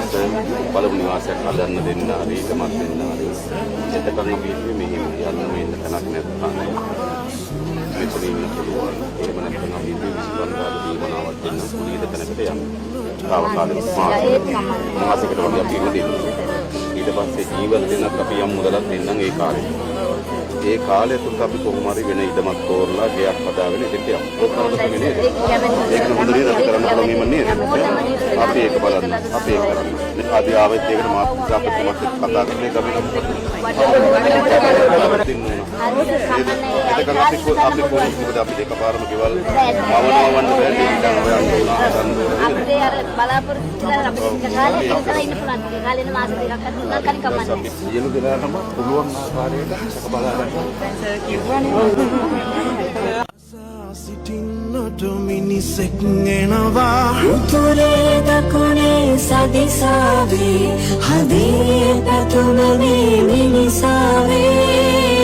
අපිට බලමු නිවාසයක් හදන්න දෙන්න හරි ඉඩමක් දෙන්න හරි එතකන් අපි මෙහෙම යන්න මේන්න තැනක් නැත්නම් මෙතන ඉන්න පුළුවන් එහෙම නැත්නම් අපි 25 දීවනාවක් දෙන්න පුලියද තැනකට යන්න තාවකාලික මාසයකට වගේ අපි ඉන්න දෙන්න ඊට පස්සේ ජීවත් වෙනත් අපි යම් මුදලක් දෙන්නම් ඒ කාලය තුල අපි කොහොම හරි වෙන ඉඩමක් තෝරලා ගයක් හදාගෙන ඉතින් යමු. ඒක කරදර වෙන්නේ. ඒක නමුත් නේද අපි කරන්න ඕනෙම නේද? අපි ඒක බලන්න. අපි ඒක කරන්න. ආදී ආවෙත් ඒකට මාත් අපිට කතා කරන්නේ ගමන. ඒක කරලා අපි කොහොමද අපි දෙකපාරම ගෙවල් ආවනවන්න බැරි ඉඳන් හොයන්න අපේ අර බලාපොරොත්තු වෙලා අපිට කාලේ ඉඳලා ඉන්න පුළුවන්. කාලේන මාස දෙකක් අතර කලින් කමන්නේ. සියලු දෙනාටම පුළුවන් ආකාරයට සක බලා ගන්න. සිටින්නට මිනිසෙක් එනවා උතුරේ දකුණේ සදිසාවේ හදේ පැතුමනේ මිනිසාවේ